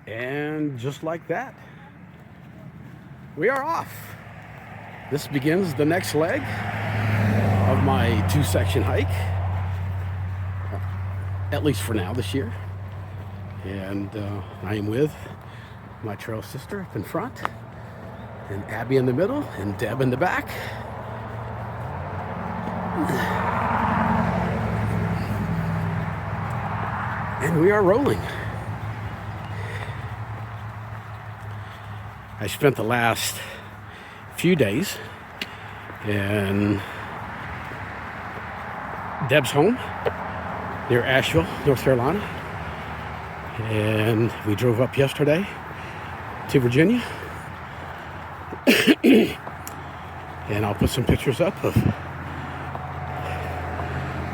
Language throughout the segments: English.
And just like that, we are off. This begins the next leg of my 2-section hike, at least for now this year. And I am with my trail sister up in front, and Abby in the middle, and Deb in the back. And we are rolling. I spent the last few days in Deb's home near Asheville, North Carolina. And we drove up yesterday to Virginia. And I'll put some pictures up of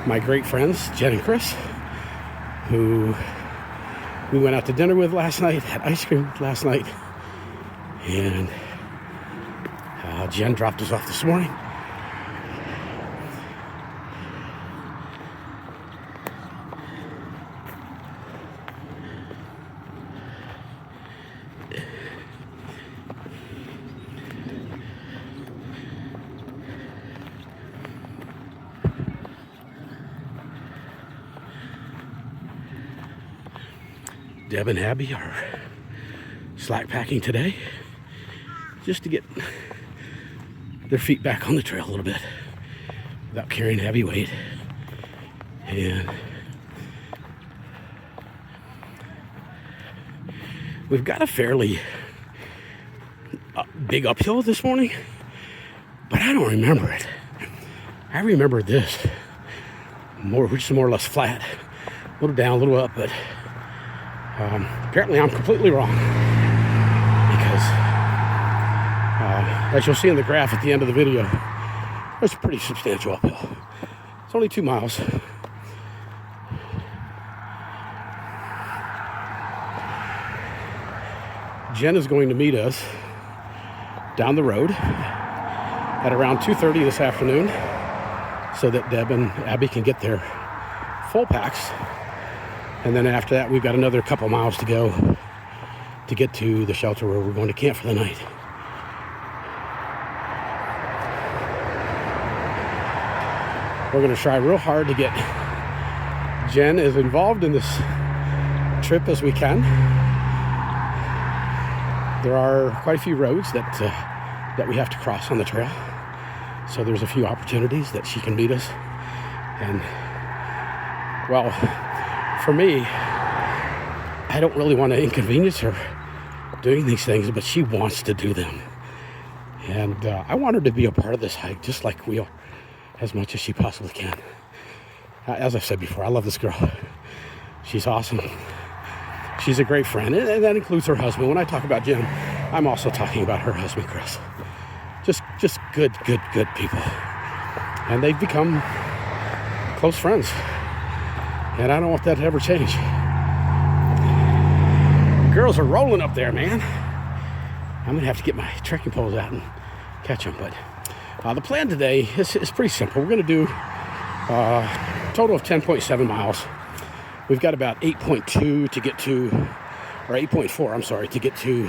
my great friends, Jen and Chris, who we went out to dinner with last night, had ice cream last night. And Jen dropped us off this morning. Deb and Abby are slack packing today, just to get their feet back on the trail a little bit without carrying heavy weight. And we've got a fairly big uphill this morning, but I don't remember it. I remember this which is more or less flat, a little down, a little up, but apparently I'm completely wrong, because as you'll see in the graph at the end of the video, there's a pretty substantial uphill. It's only 2 miles. Jen is going to meet us down the road at around 2:30 this afternoon so that Deb and Abby can get their full packs. And then after that, we've got another couple miles to go to get to the shelter where we're going to camp for the night. We're going to try real hard to get Jen as involved in this trip as we can. There are quite a few roads that we have to cross on the trail. So there's a few opportunities that she can meet us. And, well, for me, I don't really want to inconvenience her doing these things, but she wants to do them. And I want her to be a part of this hike, just like we are, as much as she possibly can. As I've said before, I love this girl. She's awesome. She's a great friend, and that includes her husband. When I talk about Jim, I'm also talking about her husband, Chris. Just good people. And they've become close friends. And I don't want that to ever change. The girls are rolling up there, man. I'm going to have to get my trekking poles out and catch them. But the plan today is pretty simple. We're going to do a total of 10.7 miles. We've got about 8.2 to get to, or 8.4, I'm sorry, to get to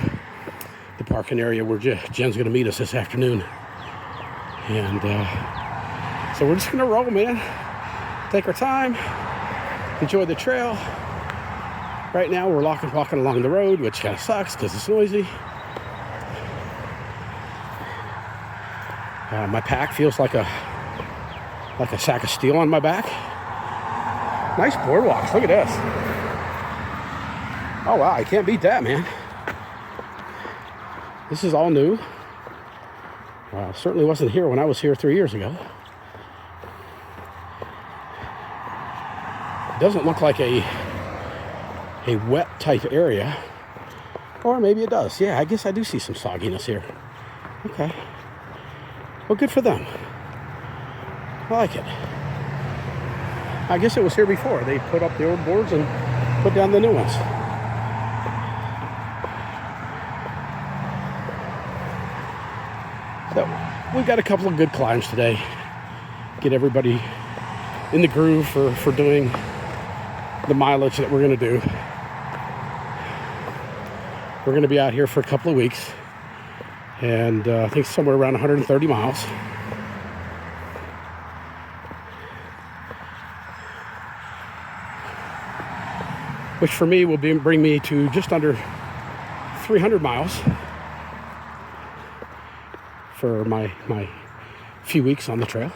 the parking area where Jen's going to meet us this afternoon. And so we're just going to roll, man. Take our time. Enjoy the trail. Right now we're walking along the road, which kind of sucks because it's noisy. My pack feels like a sack of steel on my back. Nice boardwalks. Look at this. Oh wow, I can't beat that, man. This is all new. Certainly wasn't here when I was here 3 years ago. It doesn't look like a wet type area. Or maybe it does. Yeah, I guess I do see some sogginess here. Okay. Well, good for them. I like it. I guess it was here before. They put up the old boards and put down the new ones. So we've got a couple of good climbs today. Get everybody in the groove for doing the mileage that we're going to do. We're going to be out here for a couple of weeks, and I think somewhere around 130 miles. Which for me will bring me to just under 300 miles for my few weeks on the trail.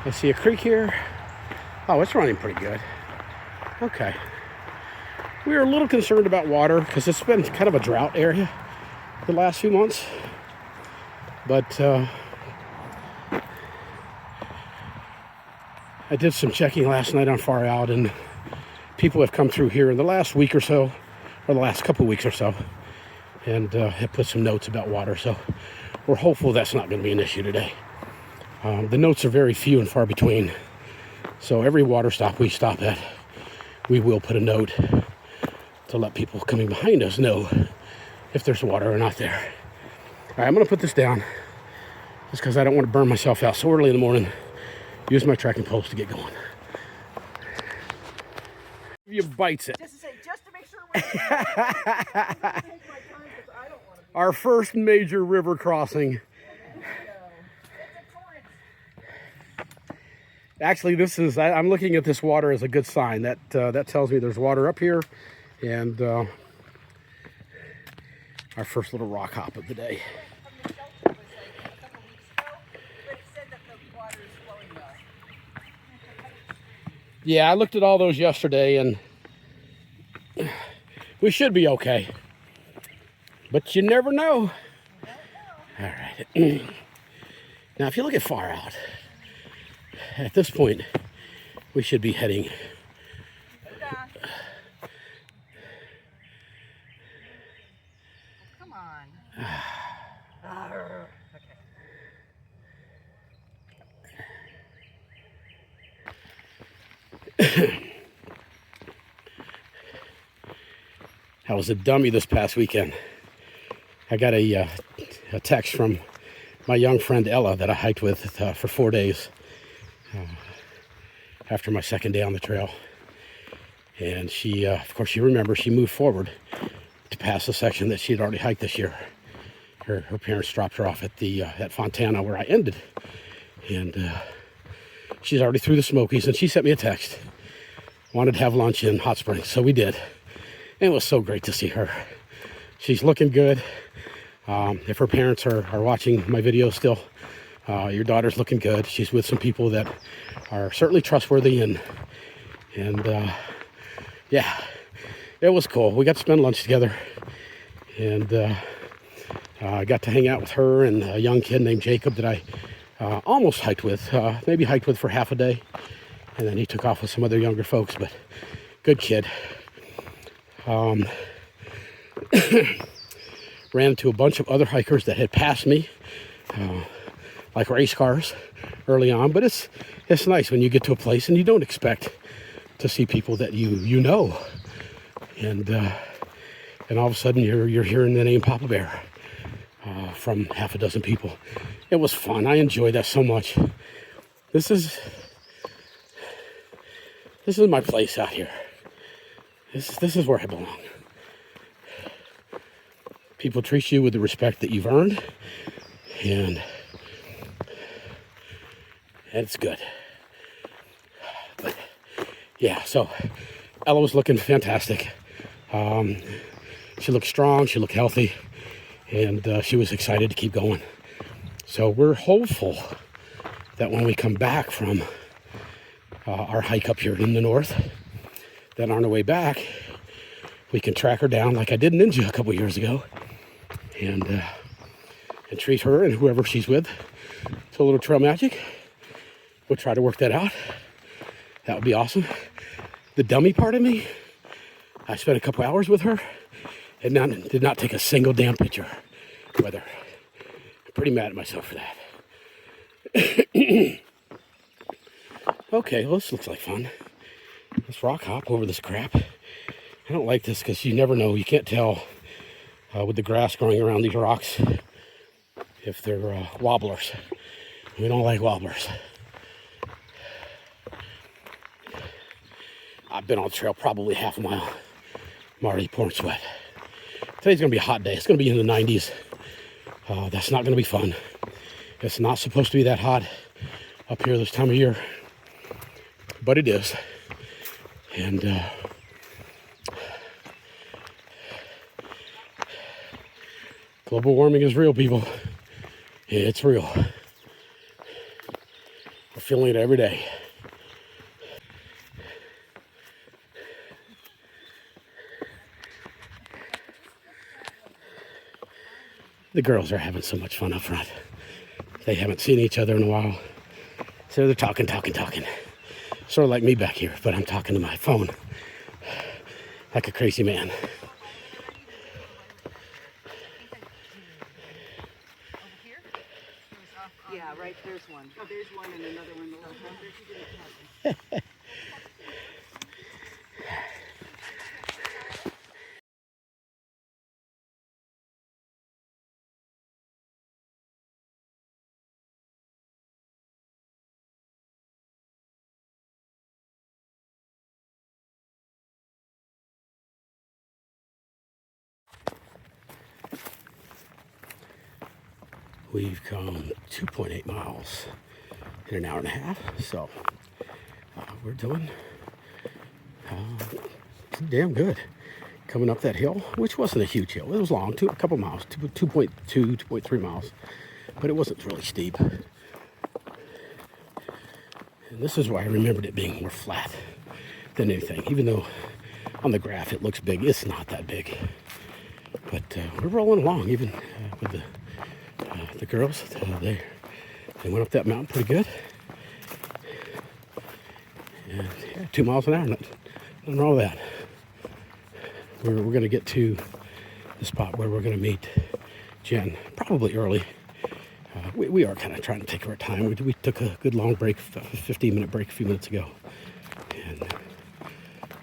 I see a creek here. Oh, it's running pretty good. Okay. We were a little concerned about water because it's been kind of a drought area the last few months. But I did some checking last night on Far Out, and people have come through here in the last week or so, or the last couple of weeks or so, and have put some notes about water. So we're hopeful that's not going to be an issue today. The notes are very few and far between. So every water stop we stop at, we will put a note to let people coming behind us know if there's water or not there. All right, I'm going to put this down just because I don't want to burn myself out so early in the morning. Use my tracking poles to get going. You bites it. Just to make sure we're take my time, 'cause I don't want to. Our first major river crossing. Actually, this is, I'm looking at this water as a good sign. That tells me there's water up here, and our first little rock hop of the day. Yeah, I looked at all those yesterday, and we should be okay. But you never know. All right. Now, if you look at Far Out, at this point, we should be heading. Come on. I was a dummy this past weekend. I got a text from my young friend Ella that I hiked with for 4 days after my second day on the trail. And she, of course, you remember, she moved forward to pass the section that she had already hiked this year. Her parents dropped her off at Fontana where I ended. And she's already through the Smokies, and she sent me a text. Wanted to have lunch in Hot Springs, so we did. And it was so great to see her. She's looking good. If her parents are watching my video still, your daughter's looking good. She's with some people that are certainly trustworthy, and yeah, it was cool. We got to spend lunch together, and I got to hang out with her and a young kid named Jacob that I almost hiked with, maybe hiked with for half a day, and then he took off with some other younger folks, but good kid. Ran into a bunch of other hikers that had passed me, like race cars early on, but it's nice when you get to a place and you don't expect to see people that you know, and all of a sudden you're hearing the name Papa Bear from half a dozen people. It was fun. I enjoyed that so much. This is my place out here. This is where I belong. People treat you with the respect that you've earned, and it's good. But yeah, so Ella was looking fantastic. She looked strong, she looked healthy, and she was excited to keep going. So we're hopeful that when we come back from our hike up here in the north, that on our way back, we can track her down like I did in Ninja a couple years ago, and treat her and whoever she's with to a little trail magic. We'll try to work that out. That would be awesome. The dummy part of me, I spent a couple hours with her and did not take a single damn picture with her. I'm pretty mad at myself for that. Okay, well, this looks like fun. Let's rock hop over this crap. I don't like this because you never know. You can't tell with the grass growing around these rocks if they're wobblers. We don't like wobblers. I've been on the trail probably half a mile. I'm already pouring sweat. Today's gonna be a hot day. It's gonna be in the 90s. That's not gonna be fun. It's not supposed to be that hot up here this time of year, but it is. And global warming is real, people. It's real. We're feeling it every day. The girls are having so much fun up front. They haven't seen each other in a while. So they're talking. Sort of like me back here, but I'm talking to my phone like a crazy man. Yeah, right, there's one. Oh, there's one and another one. We've come 2.8 miles in an hour and a half, so we're doing damn good. Coming up that hill, which wasn't a huge hill. It was long, a couple miles, 2.2, 2.3 miles, but it wasn't really steep. And this is why I remembered it being more flat than anything, even though on the graph it looks big. It's not that big, but we're rolling along, even with the girls. They went up that mountain pretty good. And yeah, 2 miles an hour, nothing wrong with that. We're going to get to the spot where we're going to meet Jen, probably early. We are kind of trying to take our time. We took a good long break, 15-minute break a few minutes ago.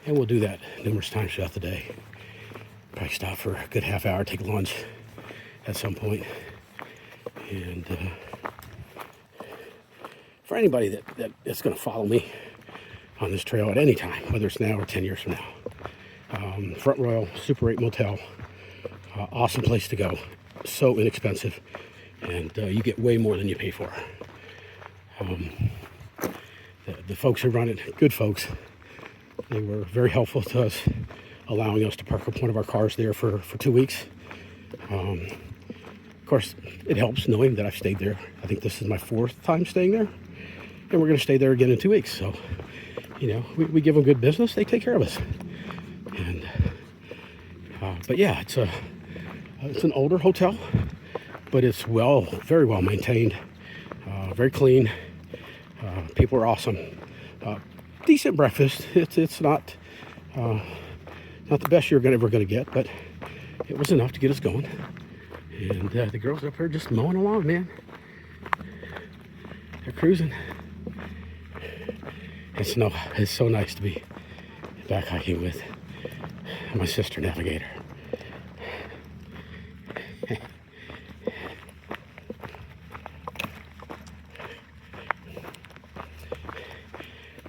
And we'll do that numerous times throughout the day. Probably stop for a good half hour, take lunch at some point. And for anybody that's going to follow me on this trail at any time, whether it's now or 10 years from now, Front Royal Super 8 Motel, awesome place to go. So inexpensive, and you get way more than you pay for. The folks who run it, good folks, they were very helpful to us, allowing us to park up one of our cars there for 2 weeks. Of course, it helps knowing that I've stayed there. I think this is my 4th time staying there, and we're going to stay there again in 2 weeks. So, you know, we give them good business. They take care of us. And but yeah, it's an older hotel, but it's very well maintained, very clean. People are awesome. Decent breakfast. It's not the best you're ever going to get, but it was enough to get us going. And the girls up here just mowing along, man. They're cruising. It's so nice to be back hiking with my sister navigator.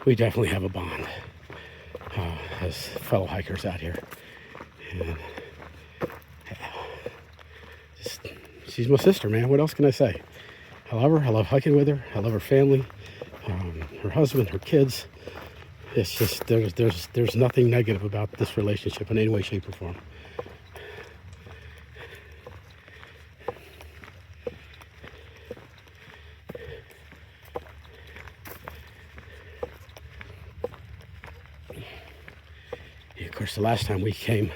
We definitely have a bond as fellow hikers out here. And she's my sister, man. What else can I say? I love her. I love hiking with her. I love her family, her husband, her kids. It's just there's nothing negative about this relationship in any way, shape, or form. Yeah, of course, the last time we came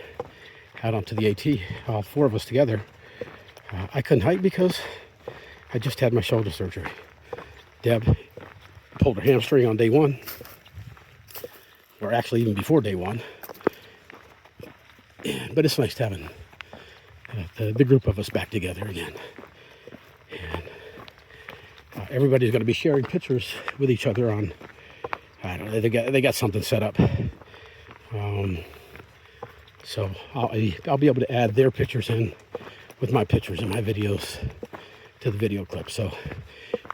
out onto the AT, all 4 of us together, I couldn't hike because I just had my shoulder surgery. Deb pulled her hamstring on day 1, or actually even before day 1. But it's nice having the group of us back together again. And everybody's going to be sharing pictures with each other on, I don't know, they got something set up. So I'll be able to add their pictures in with my pictures and my videos to the video clip. So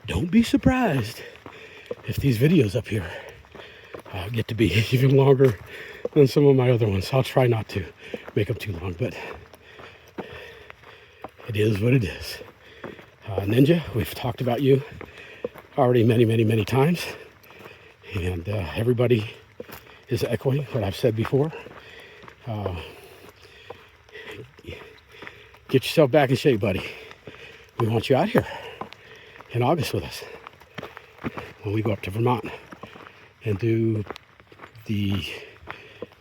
don't be surprised if these videos up here get to be even longer than some of my other ones. I'll try not to make them too long, but it is what it is. Ninja, we've talked about you already many times, and everybody is echoing what I've said before. Get yourself back in shape, buddy. We want you out here in August with us when we go up to Vermont and do the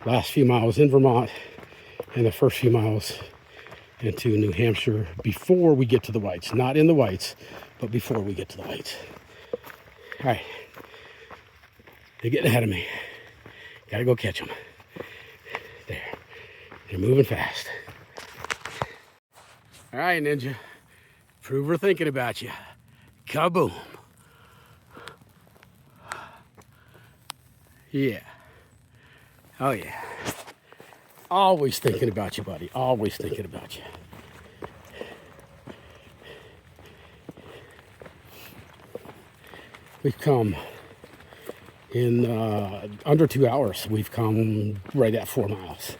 last few miles in Vermont and the first few miles into New Hampshire before we get to the Whites. Not in the Whites, but before we get to the Whites. All right. They're getting ahead of me. Gotta go catch them. There. They're moving fast. All right, Ninja. Prove we're thinking about you. Kaboom. Yeah. Oh, yeah. Always thinking about you, buddy. Always thinking about you. We've come in under 2 hours. We've come right at 4 miles.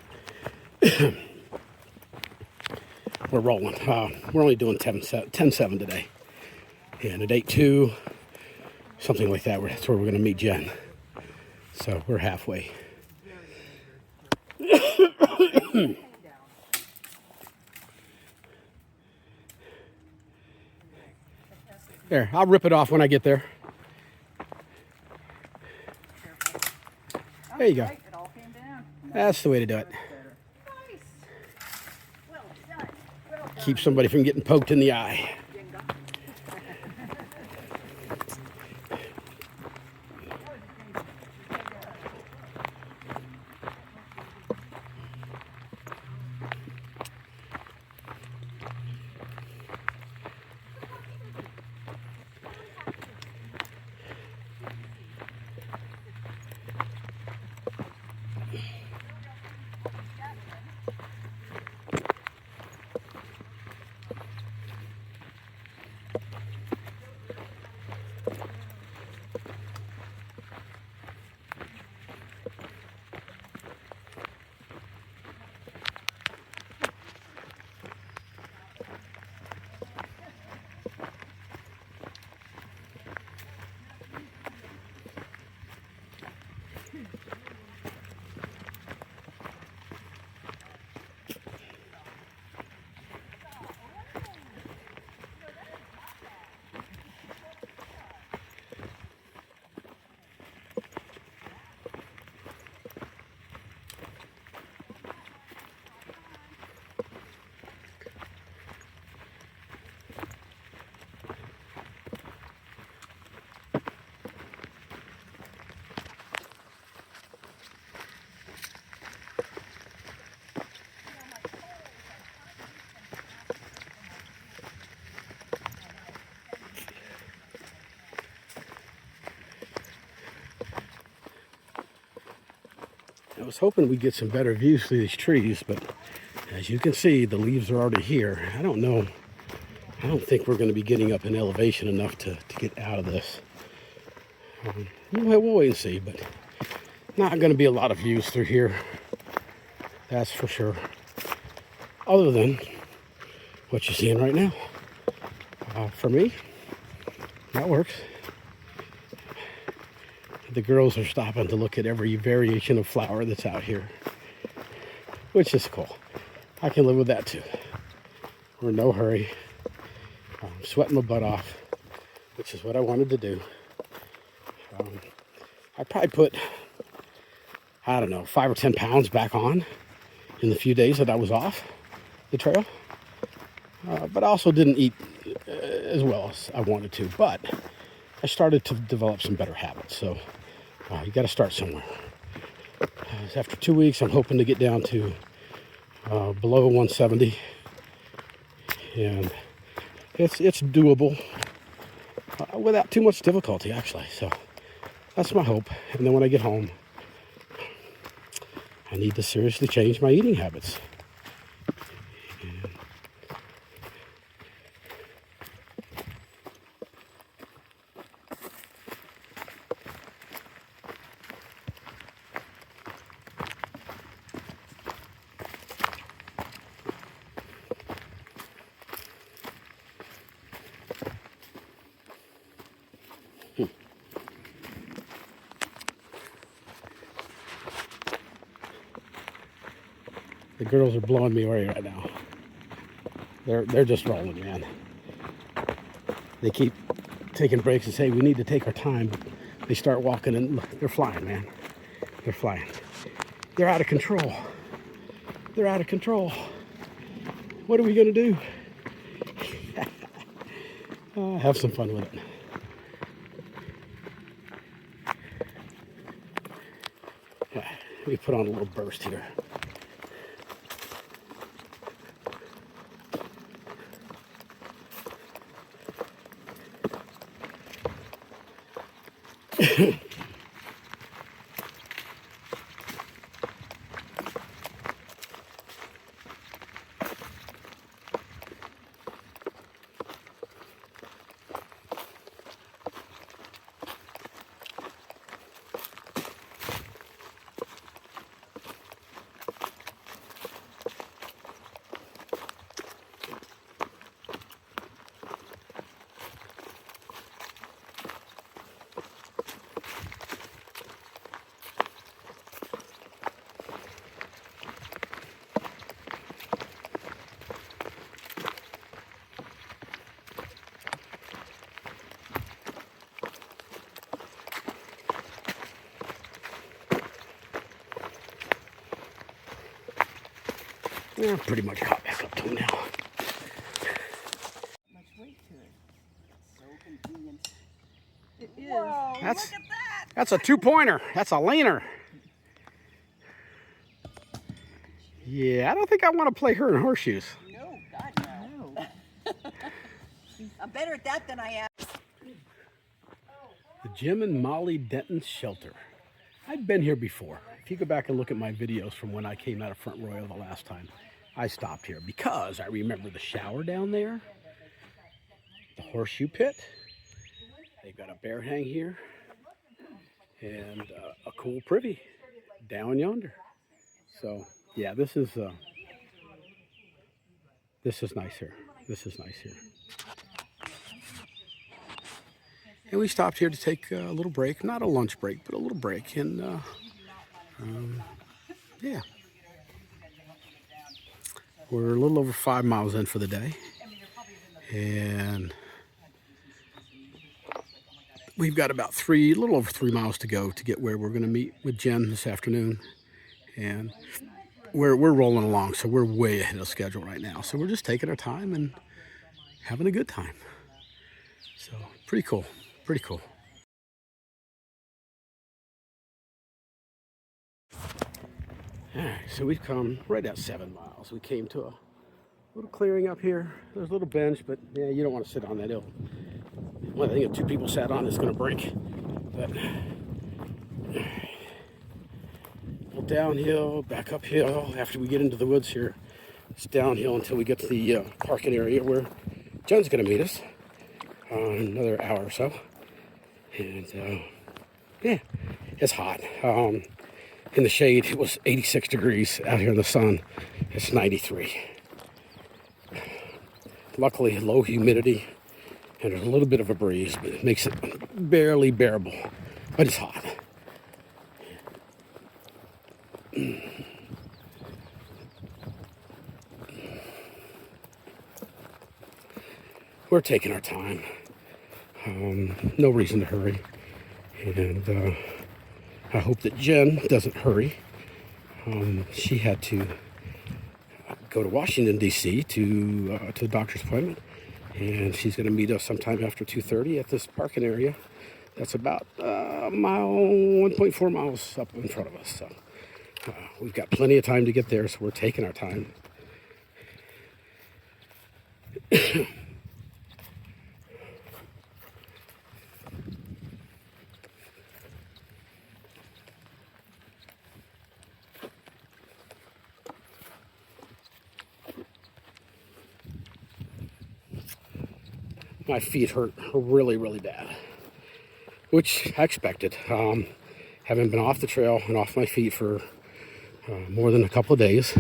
We're rolling. We're only doing 10-7 today. And at 8-2, something like that, that's where we're going to meet Jen. So we're halfway. There, I'll rip it off when I get there. There you go. It all came down. That's the way to do it. Nice. Well done. Well done. Keep somebody from getting poked in the eye. I was hoping we'd get some better views through these trees, but as you can see, the leaves are already here. I don't know. I don't think we're going to be getting up in elevation enough to get out of this. We'll wait and see, but not going to be a lot of views through here. That's for sure. Other than what you're seeing right now. For me, that works. The girls are stopping to look at every variation of flower that's out here, which is cool. I can live with that too. We're in no hurry. I'm sweating my butt off, which is what I wanted to do. I probably put, I don't know, 5 or 10 pounds back on in the few days that I was off the trail. But I also didn't eat as well as I wanted to. But I started to develop some better habits. So you got to start somewhere. After 2 weeks, I'm hoping to get down to below 170. And it's doable without too much difficulty, actually. So that's my hope. And then when I get home, I need to seriously change my eating habits. The girls are blowing me away right now. They're just rolling, man. They keep taking breaks and say we need to take our time. They start walking and they're flying, man. They're flying. They're out of control. They're out of control. What are we gonna do? Have some fun with it. Let me put on a little burst here. Yeah, pretty much caught back up to him now. Much weight to it. So convenient. It is. Whoa, That's- look at that! That's a 2-pointer. That's a laner. Yeah, I don't think I want to play her in horseshoes. No, God, no. I'm better at that than I am. The Jim and Molly Denton Shelter. I've been here before. If you go back and look at my videos from when I came out of Front Royal the last time, I stopped here because I remember the shower down there, the horseshoe pit. They've got a bear hang here and a cool privy down yonder. So yeah, this is nice here. This is nice here. And we stopped here to take a little break, not a lunch break, but a little break. And yeah, we're a little over 5 miles in for the day. And we've got about a little over 3 miles to go to get where we're going to meet with Jen this afternoon. And we're rolling along, so we're way ahead of schedule right now. So we're just taking our time and having a good time. So pretty cool, pretty cool. All right, so we've come right at 7 miles. We came to a little clearing up here. There's a little bench, but yeah, you don't want to sit on that hill. Well, I think if 2 people sat on, it's going to break. But well, downhill, back uphill. After we get into the woods here, it's downhill until we get to the parking area where Jen's going to meet us in another hour or so. And yeah, it's hot. In the shade, it was 86 degrees. Out here in the sun, it's 93. Luckily, low humidity, and there's a little bit of a breeze, but it makes it barely bearable. But it's hot. We're taking our time. No reason to hurry. And I hope that Jen doesn't hurry. She had to go to Washington, D.C. to the doctor's appointment. And she's going to meet us sometime after 2:30 at this parking area. That's about a mile, 1.4 miles up in front of us. So we've got plenty of time to get there, so we're taking our time. My feet hurt really, really bad, which I expected. Having been off the trail and off my feet for more than a couple of days,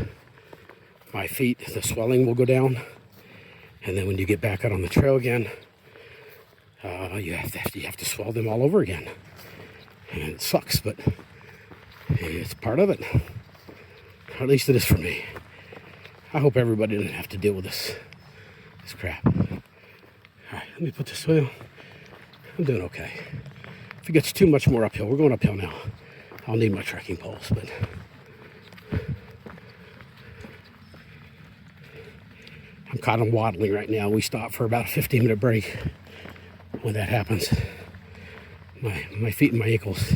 my feet, the swelling will go down, and then when you get back out on the trail again, you have to swell them all over again, and it sucks, but it's part of it. Or at least it is for me. I hope everybody doesn't have to deal with this crap. All right, let me put this wheel. I'm doing okay. If it gets too much more uphill, we're going uphill now. I'll need my trekking poles, but I'm kind of waddling right now. We stop for about a 15-minute break. When that happens, my feet and my ankles,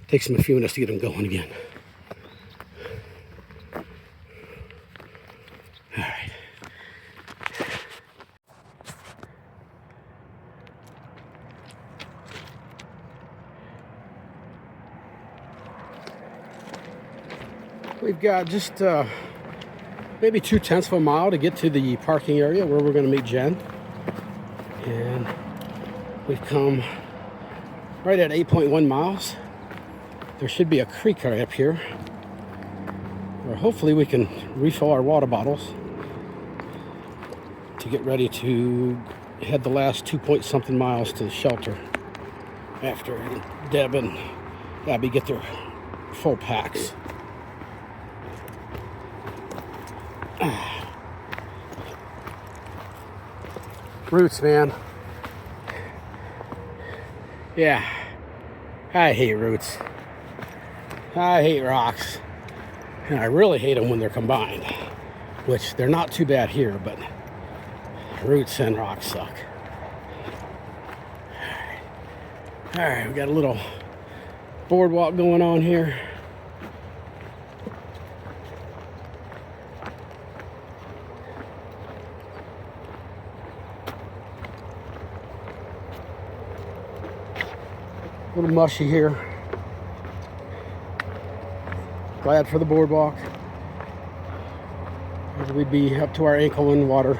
takes them a few minutes to get them going again. All right. We've got just maybe 2/10 of a mile to get to the parking area where we're going to meet Jen. And we've come right at 8.1 miles. There should be a creek right up here where hopefully we can refill our water bottles to get ready to head the last 2-point-something miles to the shelter after Deb and Abby get their full packs. Roots, man. Yeah, I hate roots. I hate rocks. And I really hate them when they're combined, which they're not too bad here, but roots and rocks suck. All right, we got a little boardwalk going on here. A little mushy here. Glad for the boardwalk. We'd be up to our ankle in water,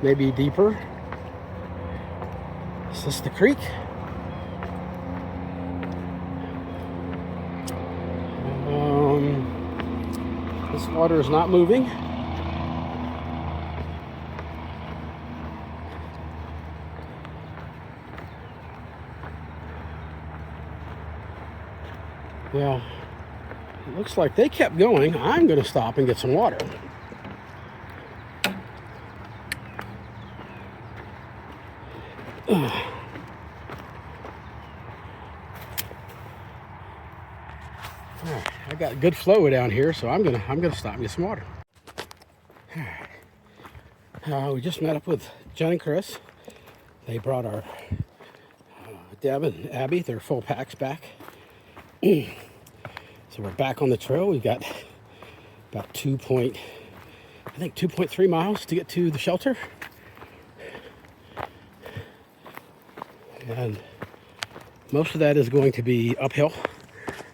maybe deeper. Is this the creek? This water is not moving. Well, it looks like they kept going. I'm going to stop and get some water. I got good flow down here, so I'm gonna stop and get some water. We just met up with Jen and Chris. They brought our Deb and Abby their full packs back. So we're back on the trail. We've got about 2.3 miles to get to the shelter. And most of that is going to be uphill,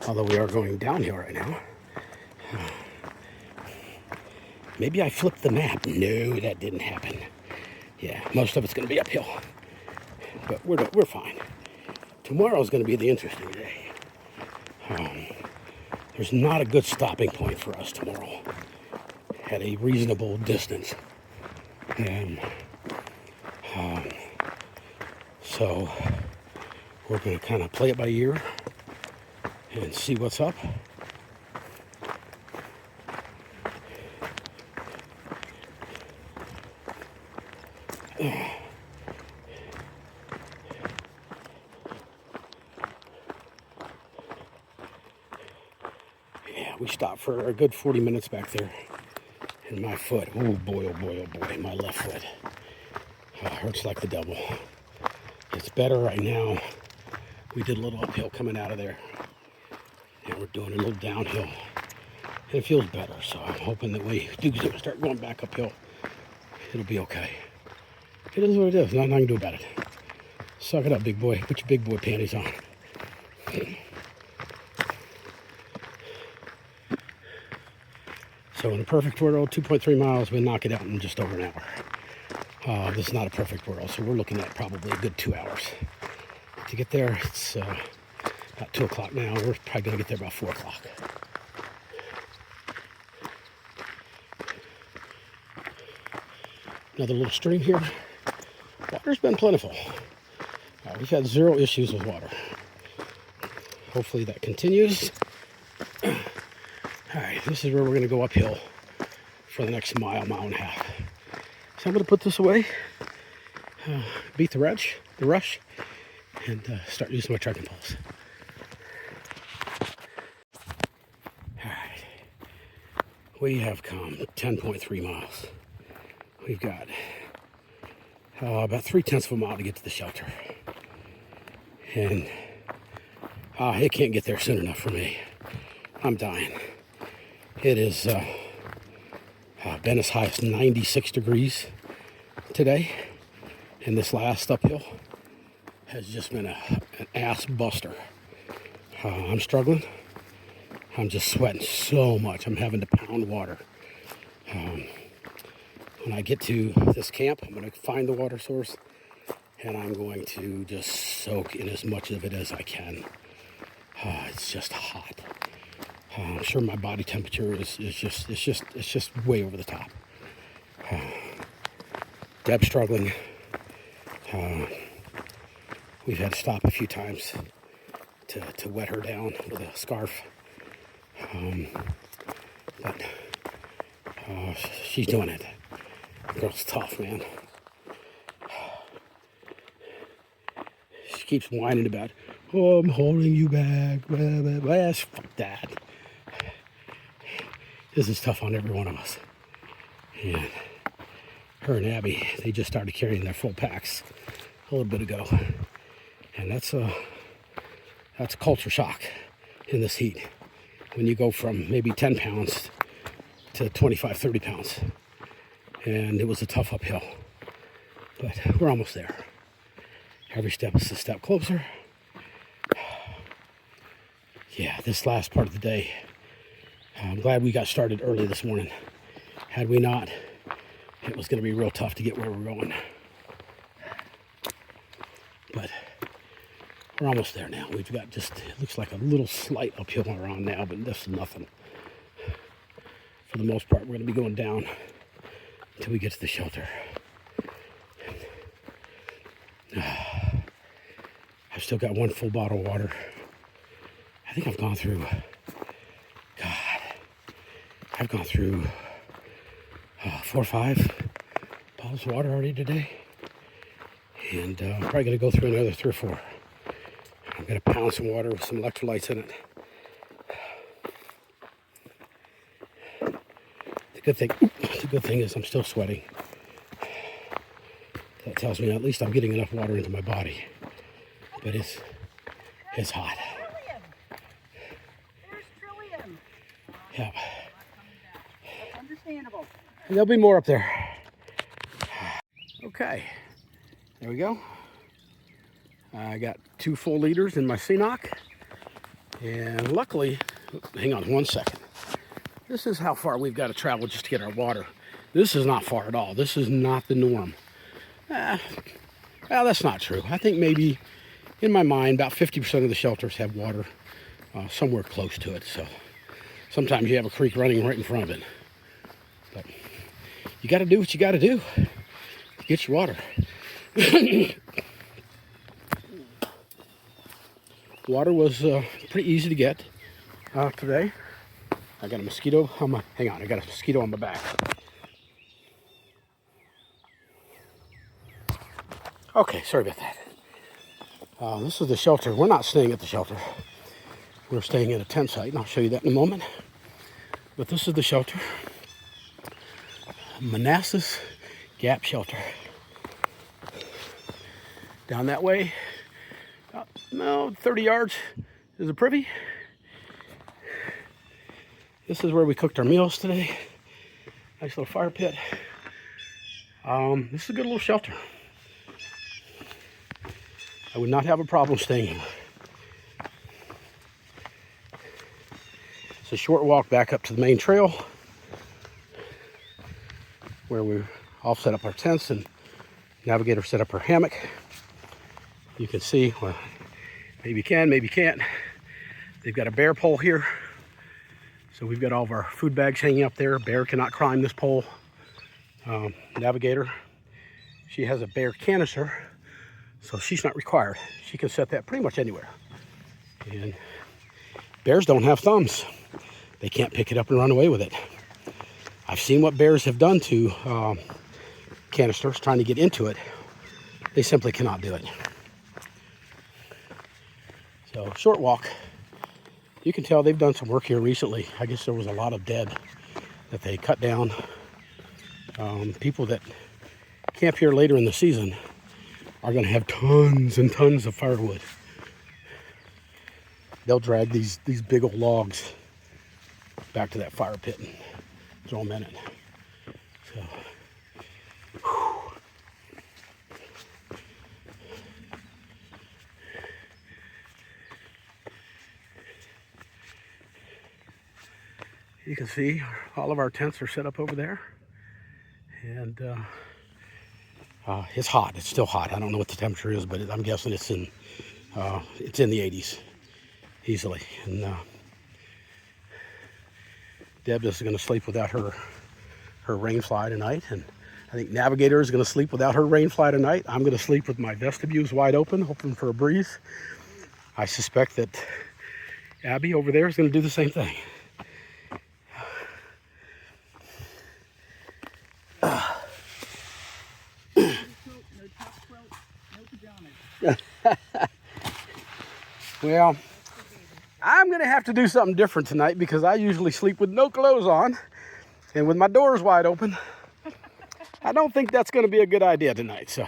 although we are going downhill right now. Maybe I flipped the map. No, that didn't happen. Yeah, most of it's going to be uphill, but we're fine. Tomorrow's going to be the interesting day. There's not a good stopping point for us tomorrow at a reasonable distance. And so we're going to kind of play it by ear and see what's up. We stopped for a good 40 minutes back there. And my foot, oh boy, my left foot hurts like the devil. It's better right now. We did a little uphill coming out of there. And we're doing a little downhill. And it feels better, so I'm hoping that we do start going back uphill. It'll be okay. It is what it is. Nothing I can do about it. Suck it up, big boy. Put your big boy panties on. So in a perfect world, 2.3 miles, we knock it out in just over an hour. This is not a perfect world, so we're looking at probably a good 2 hours. To get there, it's about 2 o'clock now. We're probably going to get there about 4 o'clock. Another little stream here. Water's been plentiful. We've had zero issues with water. Hopefully that continues. All right, this is where we're going to go uphill for the next mile and a half. So I'm going to put this away, beat the rush, and start using my trekking poles. All right, we have come 10.3 miles. We've got about 3/10 of a mile to get to the shelter, and it can't get there soon enough for me. I'm dying. It has been as high as 96 degrees today, and this last uphill has just been an ass buster. I'm struggling. I'm just sweating so much. I'm having to pound water. When I get to this camp, I'm going to find the water source, and I'm going to just soak in as much of it as I can. It's just hot. I'm sure my body temperature is just way over the top. Deb's struggling. We've had to stop a few times to wet her down with a scarf. But she's doing it. The girl's tough, man. She keeps whining about, oh, I'm holding you back. Blah, blah, blah. Yes, fuck that. This is tough on every one of us. And her and Abby, they just started carrying their full packs a little bit ago. And that's a culture shock in this heat. When you go from maybe 10 pounds to 25, 30 pounds. And it was a tough uphill. But we're almost there. Every step is a step closer. Yeah, this last part of the day, I'm glad we got started early this morning. Had we not, it was going to be real tough to get where we're going. But we're almost there now. We've got just, it looks like a little slight uphill we're on now, but this is nothing. For the most part, we're going to be going down until we get to the shelter. I've still got one full bottle of water. I think I've gone through, I've gone through 4 or 5 bottles of water already today. And I'm probably going to go through another 3 or 4. I'm going to pound some water with some electrolytes in it. The good thing is I'm still sweating. That tells me at least I'm getting enough water into my body. But it's hot. There's Trillium. Yeah. Understandable. There'll be more up there. Okay, there we go. I got 2 full liters in my CNOC. And luckily, hang on 1 second. This is how far we've got to travel just to get our water. This is not far at all. This is not the norm. Well, that's not true. I think maybe, in my mind, about 50% of the shelters have water somewhere close to it. So sometimes you have a creek running right in front of it. But you got to do what you got to do to get your water. Water was pretty easy to get today. I got a mosquito on my, hang on, I got a mosquito on my back. Okay, sorry about that. This is the shelter. We're not staying at the shelter. We're staying at a tent site, and I'll show you that in a moment. But this is the shelter. Manassas Gap Shelter. Down that way, about 30 yards is a privy. This is where we cooked our meals today. Nice little fire pit. This is a good little shelter. I would not have a problem staying here. It's a short walk back up to the main trail where we all set up our tents and Navigator set up her hammock. You can see, well, maybe you can, maybe you can't. They've got a bear pole here. So we've got all of our food bags hanging up there. Bear cannot climb this pole. Navigator, she has a bear canister, so she's not required. She can set that pretty much anywhere. And bears don't have thumbs. They can't pick it up and run away with it. I've seen what bears have done to canisters trying to get into it. They simply cannot do it. So short walk. You can tell they've done some work here recently. I guess there was a lot of dead that they cut down. People that camp here later in the season are going to have tons and tons of firewood. They'll drag these big old logs back to that fire pit and throw them in it. So, you can see all of our tents are set up over there, and it's hot. It's still hot. I don't know what the temperature is, but I'm guessing it's in the 80s easily. And Deb is going to sleep without her rain fly tonight, and I think Navigator is going to sleep without her rain fly tonight. I'm going to sleep with my vestibules wide open, hoping for a breeze. I suspect that Abby over there is going to do the same thing. Well, I'm going to have to do something different tonight because I usually sleep with no clothes on and with my doors wide open. I don't think that's going to be a good idea tonight, so